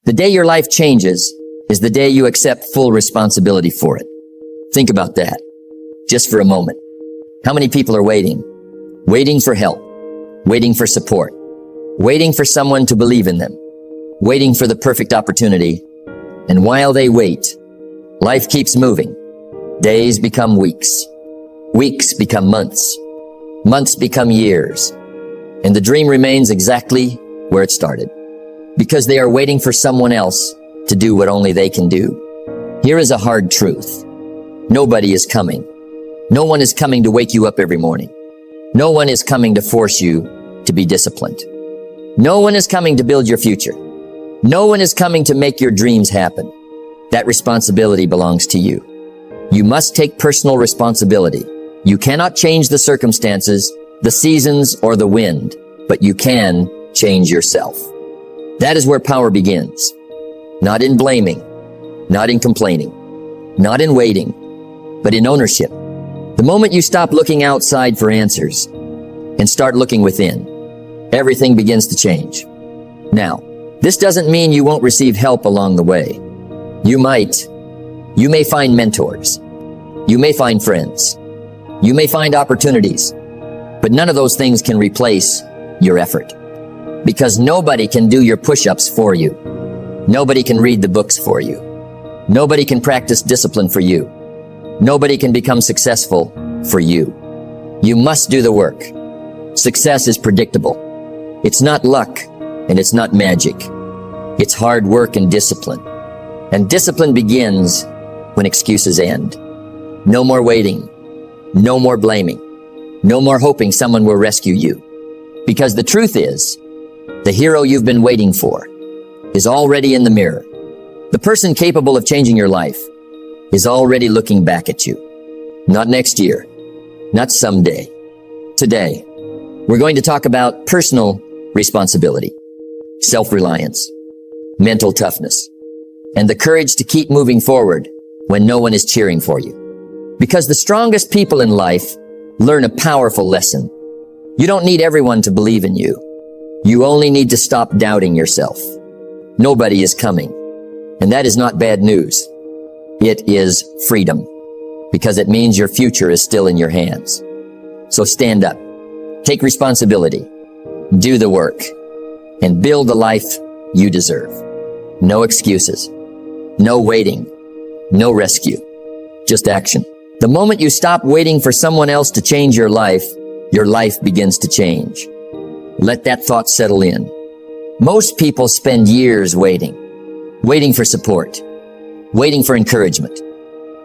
The day your life changes is the day you accept full responsibility for it. Think about that, just for a moment. How many people are waiting? Waiting for help, waiting for support, waiting for someone to believe in them, waiting for the perfect opportunity. And while they wait, life keeps moving. Days become weeks. Weeks become months. Months become years. And the dream remains exactly where it started, because they are waiting for someone else to do what only they can do. Here is a hard truth. Nobody is coming. No one is coming to wake you up every morning. No one is coming to force you to be disciplined. No one is coming to build your future. No one is coming to make your dreams happen. That responsibility belongs to you. You must take personal responsibility. You cannot change the circumstances, the seasons, or the wind, but you can change yourself. That is where power begins. Not in blaming, not in complaining, not in waiting, but in ownership. The moment you stop looking outside for answers and start looking within, everything begins to change. Now, this doesn't mean you won't receive help along the way. You might. You may find mentors. You may find friends. You may find opportunities. But none of those things can replace your effort. Because nobody can do your push-ups for you. Nobody can read the books for you. Nobody can practice discipline for you. Nobody can become successful for you. You must do the work. Success is predictable. It's not luck, and it's not magic. It's hard work and discipline. And discipline begins when excuses end. No more waiting. No more blaming. No more hoping someone will rescue you. Because the truth is, the hero you've been waiting for is already in the mirror. The person capable of changing your life is already looking back at you. Not next year, not someday. Today, we're going to talk about personal responsibility, self-reliance, mental toughness, and the courage to keep moving forward when no one is cheering for you. Because the strongest people in life learn a powerful lesson. You don't need everyone to believe in you. You only need to stop doubting yourself. Nobody is coming. And that is not bad news. It is freedom, because it means your future is still in your hands. So stand up, take responsibility, do the work, and build the life you deserve. No excuses, no waiting, no rescue, just action. The moment you stop waiting for someone else to change your life begins to change. Let that thought settle in. Most people spend years waiting for support, waiting for encouragement,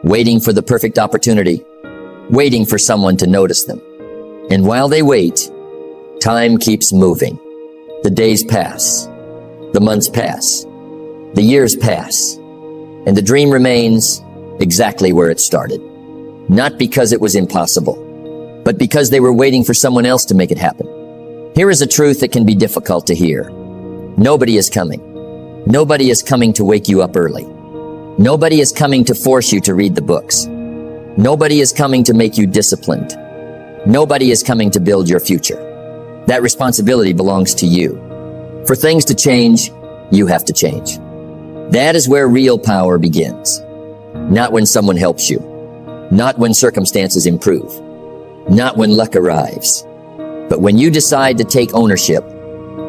waiting for the perfect opportunity, waiting for someone to notice them. And while they wait, time keeps moving. The days pass, the months pass, the years pass, and the dream remains exactly where it started. Not because it was impossible, but because they were waiting for someone else to make it happen. Here is a truth that can be difficult to hear. Nobody is coming. Nobody is coming to wake you up early. Nobody is coming to force you to read the books. Nobody is coming to make you disciplined. Nobody is coming to build your future. That responsibility belongs to you. For things to change, you have to change. That is where real power begins. Not when someone helps you. Not when circumstances improve. Not when luck arrives. But when you decide to take ownership.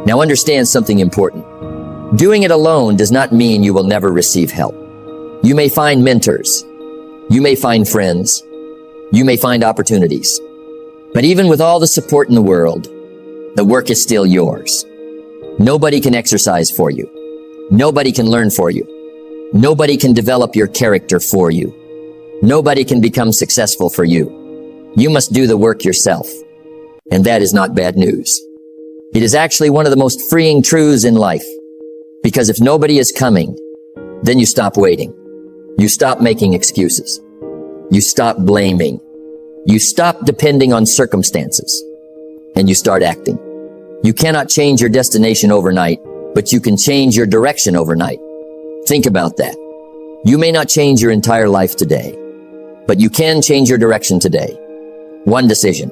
Now understand something important. Doing it alone does not mean you will never receive help. You may find mentors. You may find friends. You may find opportunities. But even with all the support in the world, the work is still yours. Nobody can exercise for you. Nobody can learn for you. Nobody can develop your character for you. Nobody can become successful for you. You must do the work yourself. And that is not bad news. It is actually one of the most freeing truths in life. Because if nobody is coming, then you stop waiting. You stop making excuses. You stop blaming. You stop depending on circumstances. And you start acting. You cannot change your destination overnight, but you can change your direction overnight. Think about that. You may not change your entire life today, but you can change your direction today. One decision,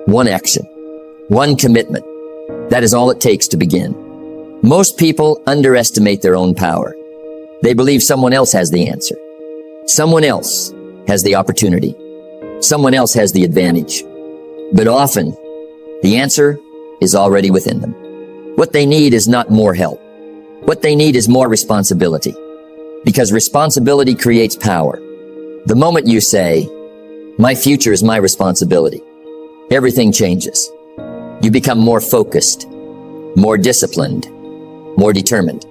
one action, one commitment. That is all it takes to begin. Most people underestimate their own power. They believe someone else has the answer. Someone else has the opportunity. Someone else has the advantage. But often, the answer is already within them. What they need is not more help. What they need is more responsibility. Because responsibility creates power. The moment you say, "My future is my responsibility," everything changes. You become more focused, more disciplined, more determined.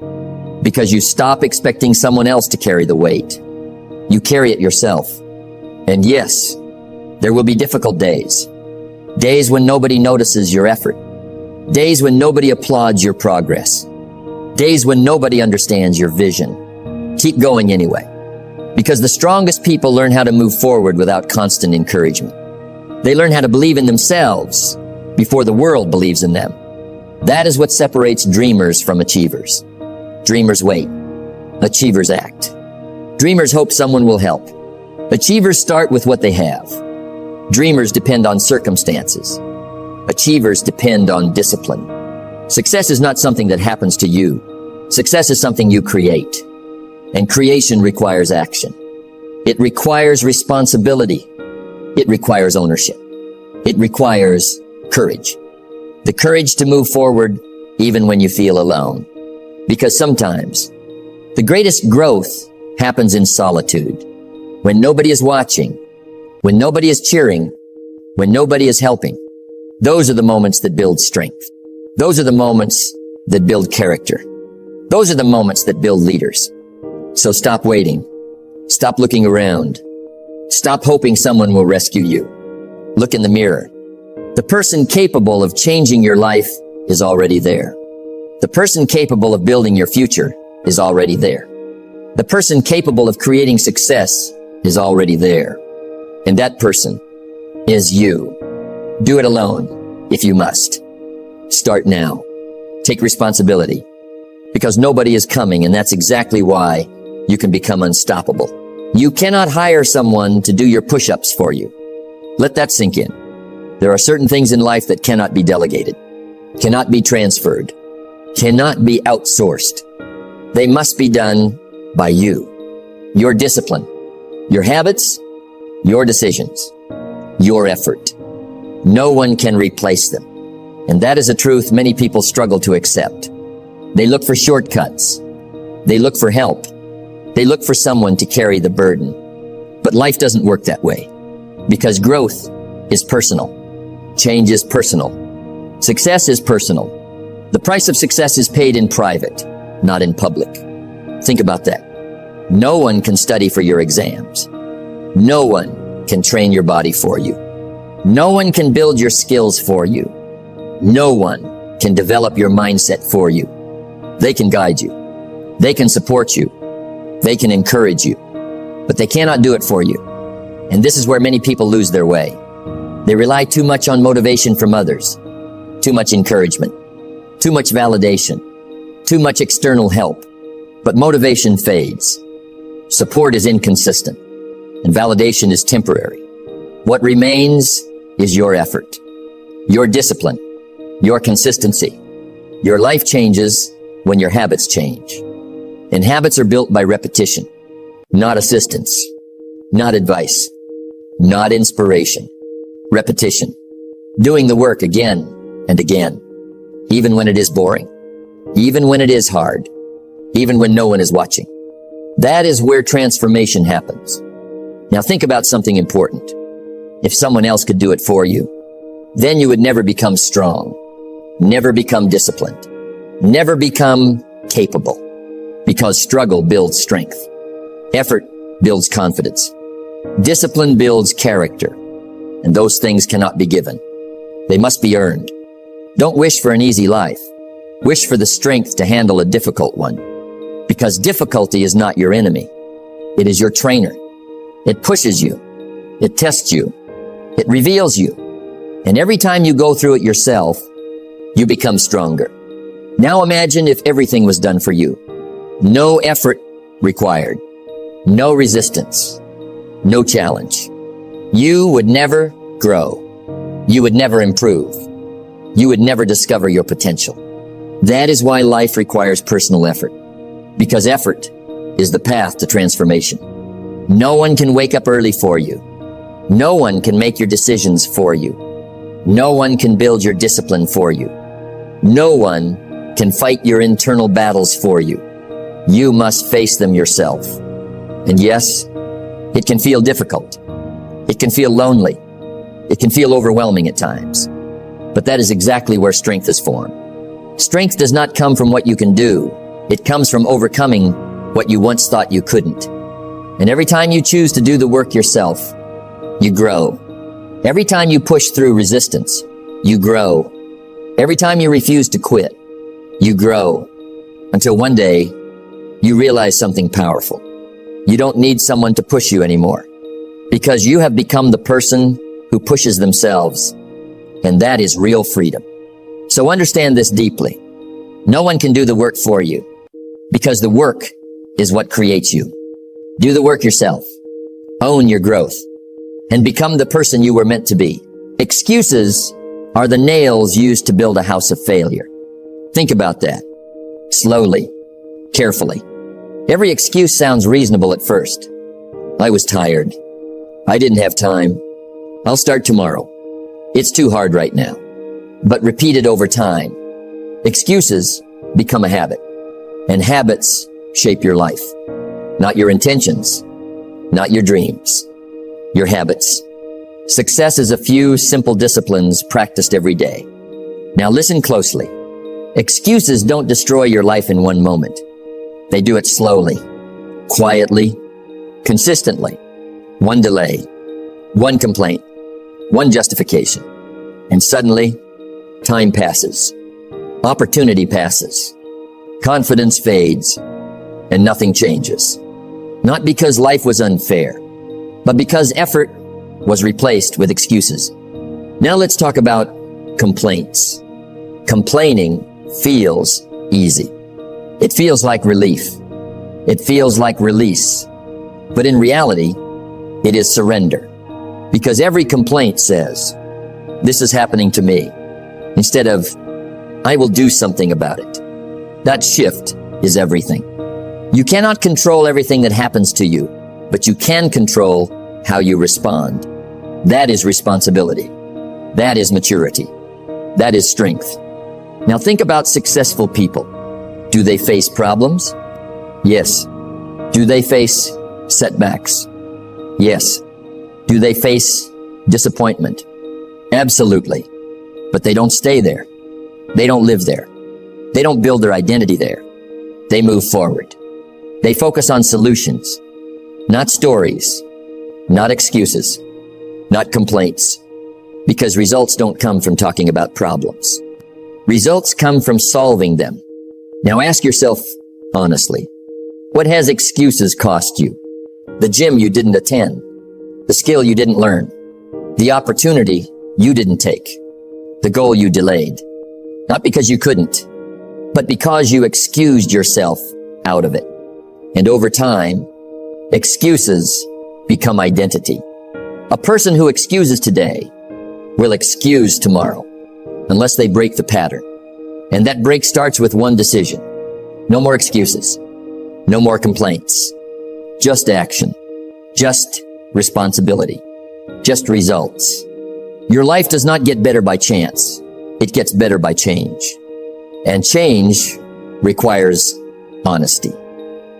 Because you stop expecting someone else to carry the weight. You carry it yourself. And yes, there will be difficult days. Days when nobody notices your effort. Days when nobody applauds your progress. Days when nobody understands your vision. Keep going anyway. Because the strongest people learn how to move forward without constant encouragement. They learn how to believe in themselves before the world believes in them. That is what separates dreamers from achievers. Dreamers wait. Achievers act. Dreamers hope someone will help. Achievers start with what they have. Dreamers depend on circumstances. Achievers depend on discipline. Success is not something that happens to you. Success is something you create. And creation requires action. It requires responsibility. It requires ownership. It requires courage. The courage to move forward even when you feel alone. Because sometimes the greatest growth happens in solitude. When nobody is watching, when nobody is cheering, when nobody is helping. Those are the moments that build strength. Those are the moments that build character. Those are the moments that build leaders. So stop waiting. Stop looking around. Stop hoping someone will rescue you. Look in the mirror. The person capable of changing your life is already there. The person capable of building your future is already there. The person capable of creating success is already there. And that person is you. Do it alone if you must. Start now. Take responsibility. Because nobody is coming, and that's exactly why you can become unstoppable. You cannot hire someone to do your push-ups for you. Let that sink in. There are certain things in life that cannot be delegated, cannot be transferred, cannot be outsourced. They must be done by you. Your discipline, your habits, your decisions, your effort. No one can replace them. And that is a truth many people struggle to accept. They look for shortcuts. They look for help. They look for someone to carry the burden. But life doesn't work that way. Because growth is personal. Change is personal. Success is personal. The price of success is paid in private, not in public. Think about that. No one can study for your exams. No one can train your body for you. No one can build your skills for you. No one can develop your mindset for you. They can guide you. They can support you. They can encourage you. But they cannot do it for you. And this is where many people lose their way. They rely too much on motivation from others. Too much encouragement. Too much validation. Too much external help. But motivation fades. Support is inconsistent. And validation is temporary. What remains is your effort, your discipline, your consistency. Your life changes when your habits change. And habits are built by repetition, not assistance, not advice, not inspiration. Repetition. Doing the work again and again, even when it is boring, even when it is hard, even when no one is watching. That is where transformation happens. Now think about something important. If someone else could do it for you, then you would never become strong, never become disciplined, never become capable, because struggle builds strength. Effort builds confidence. Discipline builds character, and those things cannot be given. They must be earned. Don't wish for an easy life. Wish for the strength to handle a difficult one, because difficulty is not your enemy. It is your trainer. It pushes you. It tests you. It reveals you. And every time you go through it yourself, you become stronger. Now imagine if everything was done for you. No effort required. No resistance. No challenge. You would never grow. You would never improve. You would never discover your potential. That is why life requires personal effort, because effort is the path to transformation. No one can wake up early for you. No one can make your decisions for you. No one can build your discipline for you. No one can fight your internal battles for you. You must face them yourself. And yes, it can feel difficult. It can feel lonely. It can feel overwhelming at times. But that is exactly where strength is formed. Strength does not come from what you can do. It comes from overcoming what you once thought you couldn't. And every time you choose to do the work yourself, you grow. Every time you push through resistance, you grow. Every time you refuse to quit, you grow. Until one day, you realize something powerful. You don't need someone to push you anymore, because you have become the person who pushes themselves. And that is real freedom. So understand this deeply. No one can do the work for you, because the work is what creates you. Do the work yourself. Own your growth and become the person you were meant to be. Excuses are the nails used to build a house of failure. Think about that. Slowly, carefully. Every excuse sounds reasonable at first. I was tired. I didn't have time. I'll start tomorrow. It's too hard right now. But repeated over time, excuses become a habit, and habits shape your life. Not your intentions, not your dreams, your habits. Success is a few simple disciplines practiced every day. Now listen closely. Excuses don't destroy your life in one moment. They do it slowly, quietly, consistently. One delay, one complaint, one justification, and suddenly, time passes. Opportunity passes. Confidence fades, and nothing changes. Not because life was unfair, but because effort was replaced with excuses. Now let's talk about complaints. Complaining feels easy. It feels like relief. It feels like release. But in reality, it is surrender. Because every complaint says, "This is happening to me," instead of, "I will do something about it." That shift is everything. You cannot control everything that happens to you, but you can control how you respond. That is responsibility. That is maturity. That is strength. Now think about successful people. Do they face problems? Yes. Do they face setbacks? Yes. Do they face disappointment? Absolutely. But they don't stay there. They don't live there. They don't build their identity there. They move forward. They focus on solutions, not stories, not excuses, not complaints, because results don't come from talking about problems. Results come from solving them. Now ask yourself honestly, what has excuses cost you? The gym you didn't attend, the skill you didn't learn, the opportunity you didn't take, the goal you delayed. Not because you couldn't, but because you excused yourself out of it. And over time, excuses become identity. A person who excuses today will excuse tomorrow, unless they break the pattern. And that break starts with one decision. No more excuses. No more complaints. Just action. Just responsibility. Just results. Your life does not get better by chance. It gets better by change. And change requires honesty.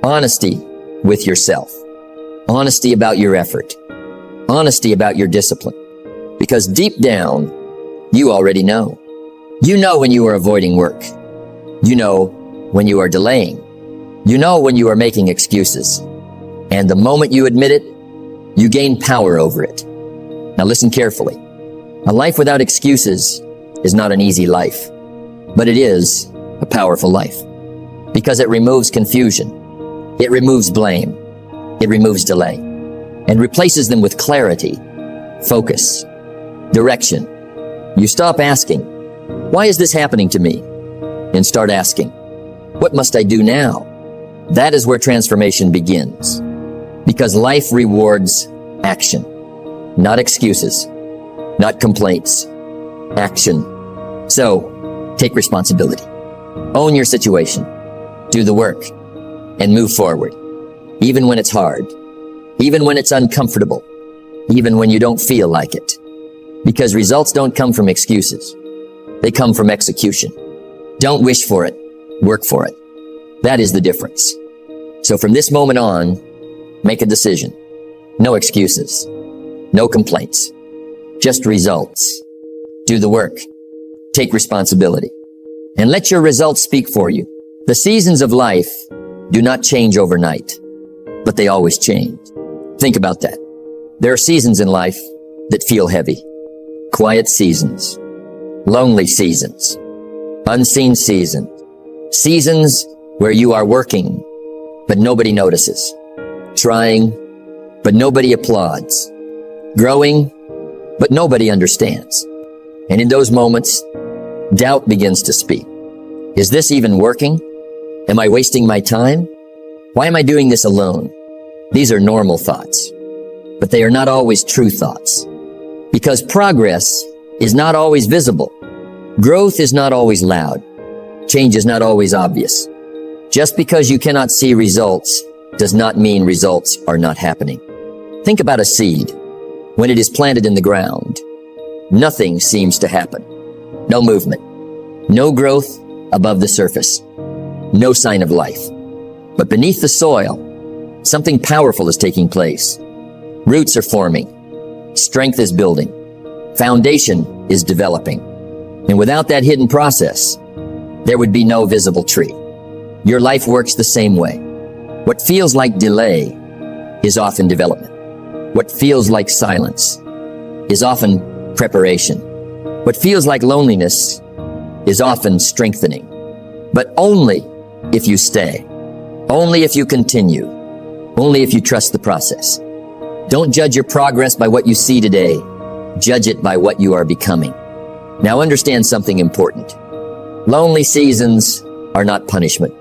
Honesty with yourself. Honesty about your effort. Honesty about your discipline. Because deep down, you already know. You know when you are avoiding work. You know when you are delaying. You know when you are making excuses. And the moment you admit it, you gain power over it. Now listen carefully. A life without excuses is not an easy life, but it is a powerful life because it removes confusion. It removes blame. It removes delay and replaces them with clarity, focus, direction. You stop asking, "Why is this happening to me?" and start asking, "What must I do now?" That is where transformation begins, because life rewards action, not excuses, not complaints, action. So, take responsibility. Own your situation. Do the work and move forward. Even when it's hard. Even when it's uncomfortable. Even when you don't feel like it. Because results don't come from excuses. They come from execution. Don't wish for it. Work for it. That is the difference. So from this moment on, make a decision. No excuses. No complaints. Just results. Do the work. Take responsibility. And let your results speak for you. The seasons of life do not change overnight, but they always change. Think about that. There are seasons in life that feel heavy. Quiet seasons. Lonely seasons. Unseen seasons. Seasons where you are working, but nobody notices. Trying, but nobody applauds. Growing, but nobody understands. And in those moments, doubt begins to speak. Is this even working? Am I wasting my time? Why am I doing this alone? These are normal thoughts, but they are not always true thoughts. Because progress is not always visible. Growth is not always loud. Change is not always obvious. Just because you cannot see results does not mean results are not happening. Think about a seed. When it is planted in the ground, nothing seems to happen. No movement. No growth above the surface. No sign of life. But beneath the soil, something powerful is taking place. Roots are forming. Strength is building. Foundation is developing. And without that hidden process, there would be no visible tree. Your life works the same way. What feels like delay is often development. What feels like silence is often preparation. What feels like loneliness is often strengthening. But only if you stay. Only if you continue. Only if you trust the process. Don't judge your progress by what you see today. Judge it by what you are becoming. Now understand something important. Lonely seasons are not punishment.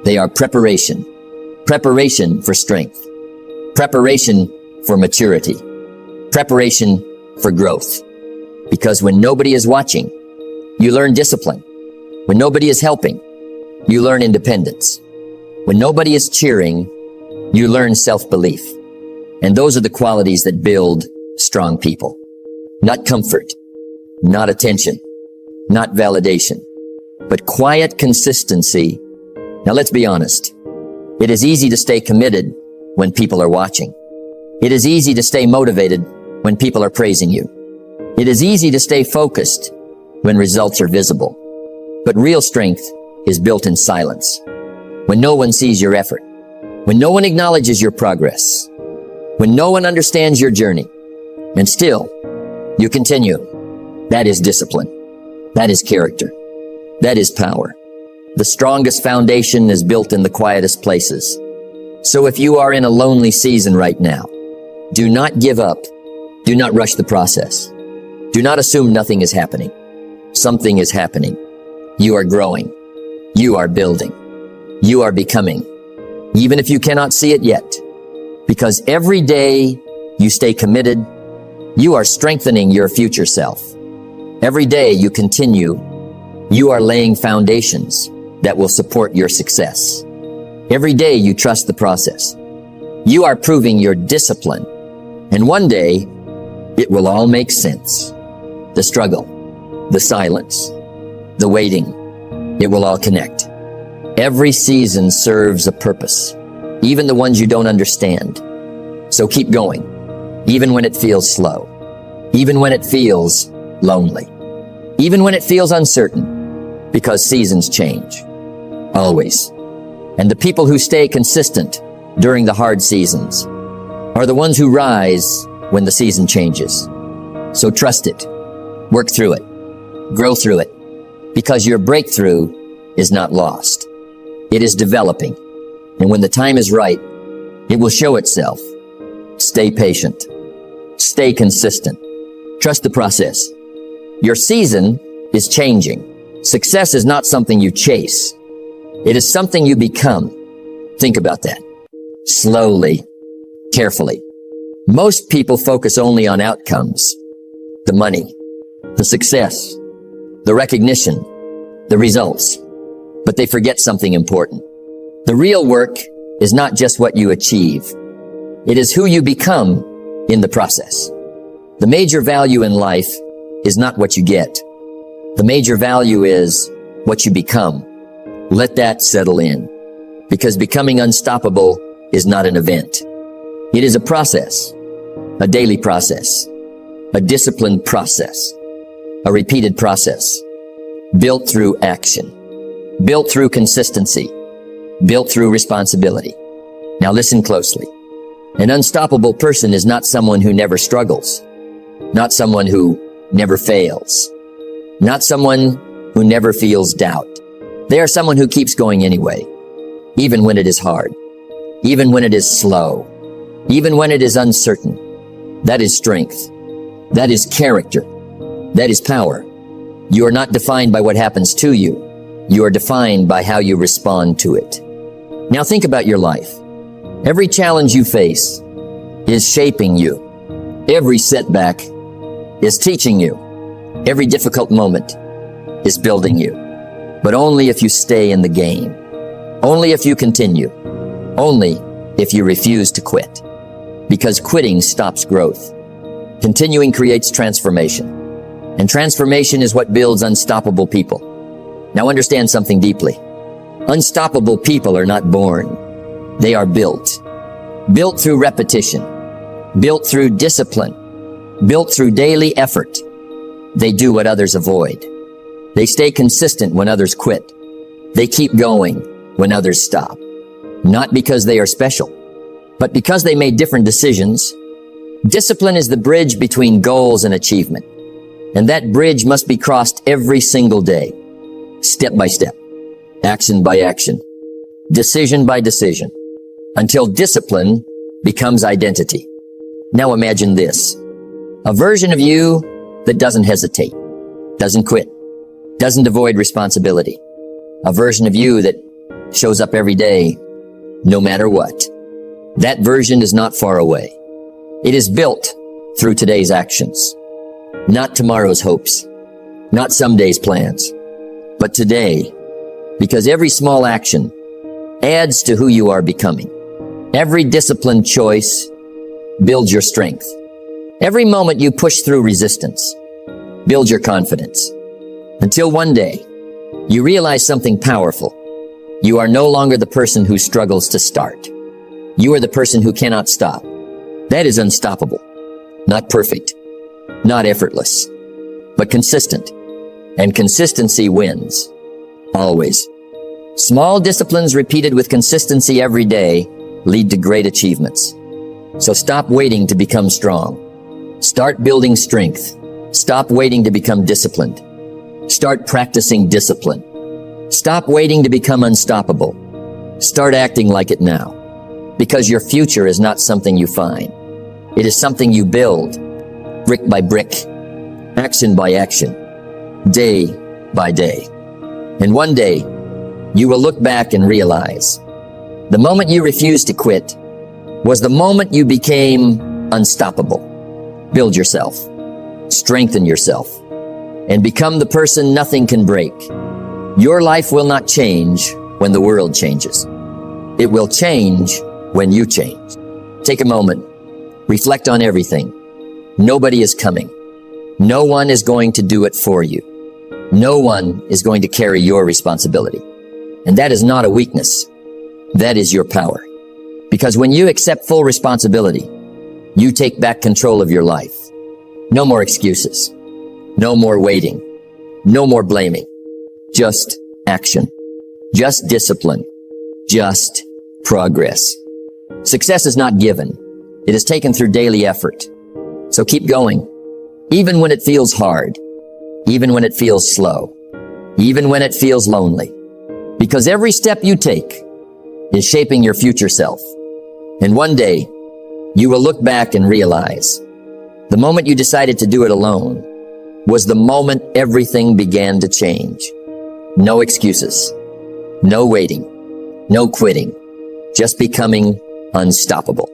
They are preparation. Preparation for strength. Preparation for maturity. Preparation for growth. Because when nobody is watching, you learn discipline. When nobody is helping, you learn independence. When nobody is cheering, you learn self-belief. And those are the qualities that build strong people. Not comfort, not attention, not validation, but quiet consistency. Now let's be honest. It is easy to stay committed when people are watching. It is easy to stay motivated when people are praising you. It is easy to stay focused when results are visible. But real strength is built in silence. When no one sees your effort. When no one acknowledges your progress. When no one understands your journey. And still, you continue. That is discipline. That is character. That is power. The strongest foundation is built in the quietest places. So if you are in a lonely season right now, do not give up. Do not rush the process. Do not assume nothing is happening. Something is happening. You are growing. You are building. You are becoming. Even if you cannot see it yet. Because every day you stay committed, you are strengthening your future self. Every day you continue, you are laying foundations that will support your success. Every day you trust the process. You are proving your discipline. And one day, it will all make sense. The struggle, the silence, the waiting, it will all connect. Every season serves a purpose, even the ones you don't understand. So keep going, even when it feels slow, even when it feels lonely, even when it feels uncertain, because seasons change, always. And the people who stay consistent during the hard seasons are the ones who rise when the season changes. So trust it, work through it, grow through it, because your breakthrough is not lost. It is developing. And when the time is right, it will show itself. Stay patient. Stay consistent. Trust the process. Your season is changing. Success is not something you chase. It is something you become. Think about that. Slowly, carefully. Most people focus only on outcomes. The money, the success, the recognition, the results. But they forget something important. The real work is not just what you achieve. It is who you become in the process. The major value in life is not what you get. The major value is what you become. Let that settle in, because becoming unstoppable is not an event. It is a process, a daily process, a disciplined process, a repeated process, built through action, built through consistency, built through responsibility. Now listen closely. An unstoppable person is not someone who never struggles, not someone who never fails, not someone who never feels doubt. They are someone who keeps going anyway, even when it is hard, even when it is slow, even when it is uncertain. That is strength. That is character. That is power. You are not defined by what happens to you. You are defined by how you respond to it. Now think about your life. Every challenge you face is shaping you. Every setback is teaching you. Every difficult moment is building you. But only if you stay in the game. Only if you continue. Only if you refuse to quit. Because quitting stops growth. Continuing creates transformation. And transformation is what builds unstoppable people. Now understand something deeply. Unstoppable people are not born. They are built. Built through repetition. Built through discipline. Built through daily effort. They do what others avoid. They stay consistent when others quit. They keep going when others stop. Not because they are special, but because they made different decisions. Discipline is the bridge between goals and achievement. And that bridge must be crossed every single day, step by step, action by action, decision by decision, until discipline becomes identity. Now imagine this, a version of you that doesn't hesitate, doesn't quit, doesn't avoid responsibility, a version of you that shows up every day, no matter what. That version is not far away. It is built through today's actions. Not tomorrow's hopes, not someday's plans, but today, because every small action adds to who you are becoming. Every disciplined choice builds your strength. Every moment you push through resistance builds your confidence. Until one day, you realize something powerful. You are no longer the person who struggles to start. You are the person who cannot stop. That is unstoppable, not perfect, not effortless, but consistent. And consistency wins. Always. Small disciplines repeated with consistency every day lead to great achievements. So stop waiting to become strong. Start building strength. Stop waiting to become disciplined. Start practicing discipline. Stop waiting to become unstoppable. Start acting like it now. Because your future is not something you find. It is something you build, brick by brick, action by action, day by day. And one day, you will look back and realize the moment you refused to quit was the moment you became unstoppable. Build yourself, strengthen yourself, and become the person nothing can break. Your life will not change when the world changes. It will change when you change. Take a moment, reflect on everything. Nobody is coming. No one is going to do it for you. No one is going to carry your responsibility. And that is not a weakness. That is your power. Because when you accept full responsibility, you take back control of your life. No more excuses. No more waiting. No more blaming. Just action. Just discipline. Just progress. Success is not given. It is taken through daily effort. So keep going. Even when it feels hard. Even when it feels slow. Even when it feels lonely. Because every step you take is shaping your future self. And one day, you will look back and realize the moment you decided to do it alone was the moment everything began to change. No excuses. No waiting. No quitting. Just becoming unstoppable.